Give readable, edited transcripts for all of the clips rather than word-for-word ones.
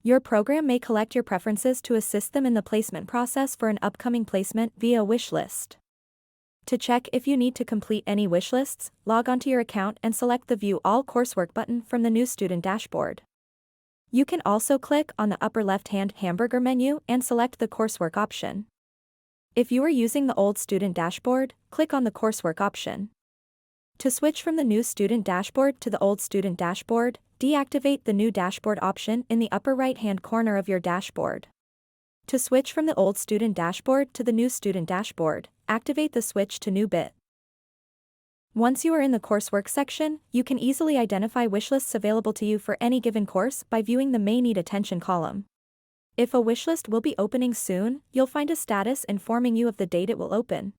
Your program may collect your preferences to assist them in the placement process for an upcoming placement via Wishlist. To check if you need to complete any wishlists, log onto your account and select the View All Coursework button from the new student dashboard. You can also click on the upper left-hand hamburger menu and select the coursework option. If you are using the old student dashboard, click on the coursework option. To switch from the new student dashboard to the old student dashboard, deactivate the new dashboard option in the upper right-hand corner of your dashboard. To switch from the old student dashboard to the new student dashboard, activate the Switch to New bit. Once you are in the coursework section, you can easily identify wishlists available to you for any given course by viewing the May Need Attention column. If a wishlist will be opening soon, you'll find a status informing you of the date it will open.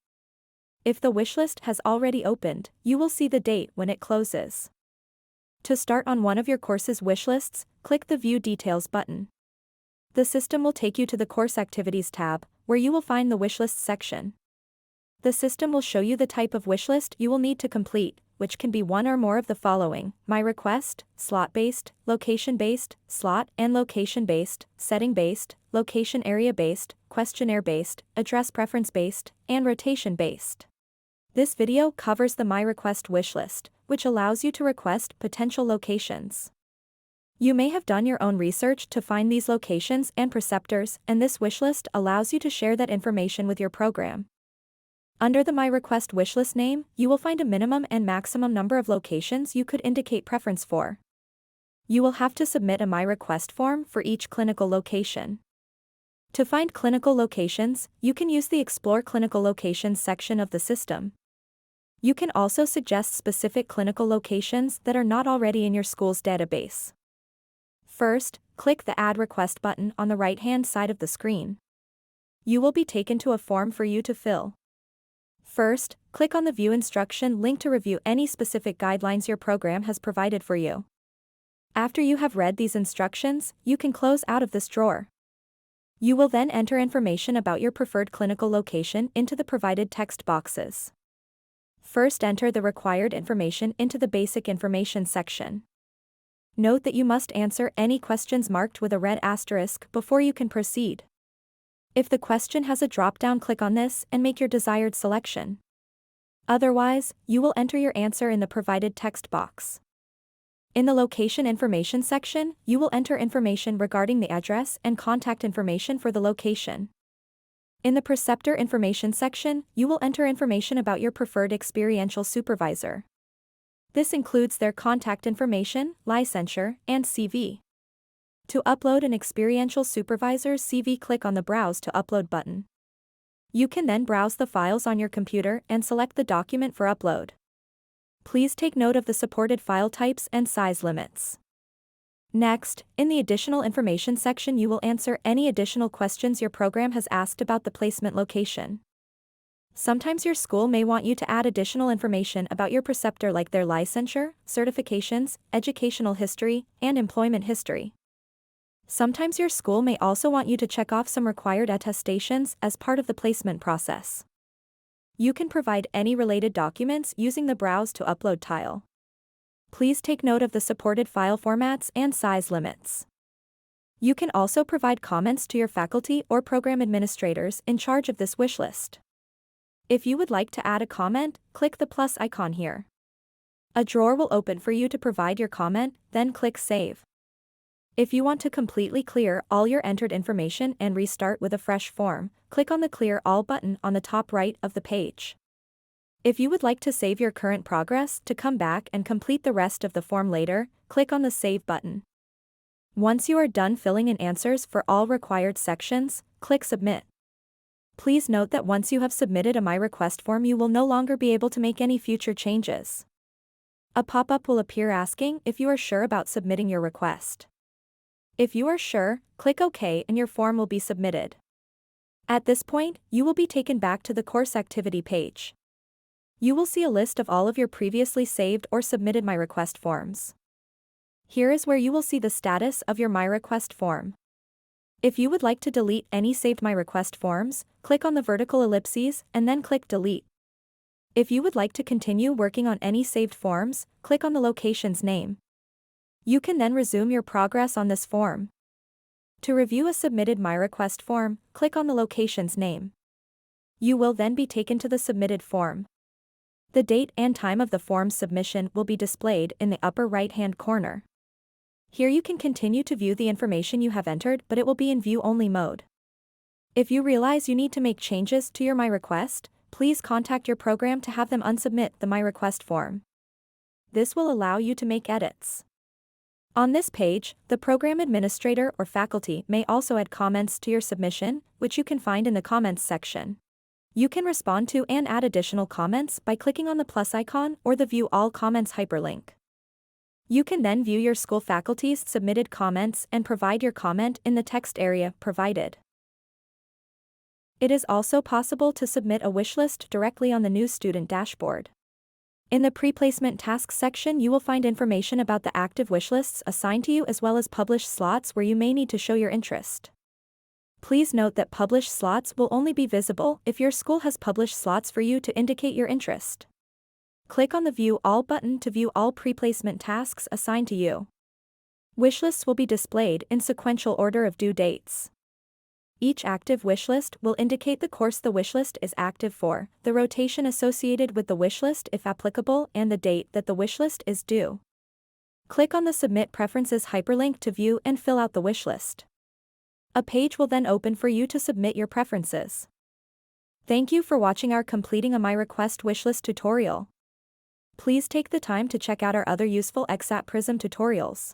If the wishlist has already opened, you will see the date when it closes. To start on one of your course's wishlists, click the View Details button. The system will take you to the Course Activities tab, where you will find the Wishlists section. The system will show you the type of wishlist you will need to complete, which can be one or more of the following: My Request, Slot-based, Location-based, Slot and Location-based, Setting-based, Location Area-based, Questionnaire-based, Address Preference-based, and Rotation-based. This video covers the My Request wishlist, which allows you to request potential locations. You may have done your own research to find these locations and preceptors, and this wishlist allows you to share that information with your program. Under the My Request wishlist name, you will find a minimum and maximum number of locations you could indicate preference for. You will have to submit a My Request form for each clinical location. To find clinical locations, you can use the Explore Clinical Locations section of the system. You can also suggest specific clinical locations that are not already in your school's database. First, click the Add Request button on the right-hand side of the screen. You will be taken to a form for you to fill. First, click on the View Instruction link to review any specific guidelines your program has provided for you. After you have read these instructions, you can close out of this drawer. You will then enter information about your preferred clinical location into the provided text boxes. First, enter the required information into the Basic Information section. Note that you must answer any questions marked with a red asterisk before you can proceed. If the question has a drop-down, click on this and make your desired selection. Otherwise, you will enter your answer in the provided text box. In the Location Information section, you will enter information regarding the address and contact information for the location. In the Preceptor Information section, you will enter information about your preferred experiential supervisor. This includes their contact information, licensure, and CV. To upload an experiential supervisor's CV, click on the Browse to Upload button. You can then browse the files on your computer and select the document for upload. Please take note of the supported file types and size limits. Next, in the Additional Information section, you will answer any additional questions your program has asked about the placement location. Sometimes your school may want you to add additional information about your preceptor, like their licensure, certifications, educational history, and employment history. Sometimes your school may also want you to check off some required attestations as part of the placement process. You can provide any related documents using the Browse to Upload tile. Please take note of the supported file formats and size limits. You can also provide comments to your faculty or program administrators in charge of this wishlist. If you would like to add a comment, click the plus icon here. A drawer will open for you to provide your comment, then click Save. If you want to completely clear all your entered information and restart with a fresh form, click on the Clear All button on the top right of the page. If you would like to save your current progress to come back and complete the rest of the form later, click on the Save button. Once you are done filling in answers for all required sections, click Submit. Please note that once you have submitted a My Request form, you will no longer be able to make any future changes. A pop-up will appear asking if you are sure about submitting your request. If you are sure, click OK and your form will be submitted. At this point, you will be taken back to the course activity page. You will see a list of all of your previously saved or submitted My Request forms. Here is where you will see the status of your My Request form. If you would like to delete any saved My Request forms, click on the vertical ellipses and then click Delete. If you would like to continue working on any saved forms, click on the location's name. You can then resume your progress on this form. To review a submitted MyRequest form, click on the location's name. You will then be taken to the submitted form. The date and time of the form's submission will be displayed in the upper right-hand corner. Here you can continue to view the information you have entered, but it will be in view-only mode. If you realize you need to make changes to your MyRequest, please contact your program to have them unsubmit the MyRequest form. This will allow you to make edits. On this page, the program administrator or faculty may also add comments to your submission, which you can find in the comments section. You can respond to and add additional comments by clicking on the plus icon or the View All Comments hyperlink. You can then view your school faculty's submitted comments and provide your comment in the text area provided. It is also possible to submit a wishlist directly on the new student dashboard. In the pre-placement tasks section, you will find information about the active wishlists assigned to you as well as published slots where you may need to show your interest. Please note that published slots will only be visible if your school has published slots for you to indicate your interest. Click on the View All button to view all pre-placement tasks assigned to you. Wishlists will be displayed in sequential order of due dates. Each active wishlist will indicate the course the wishlist is active for, the rotation associated with the wishlist if applicable, and the date that the wishlist is due. Click on the Submit Preferences hyperlink to view and fill out the wishlist. A page will then open for you to submit your preferences. Thank you for watching our Completing a MyRequest Wishlist tutorial. Please take the time to check out our other useful Exxat Prism tutorials.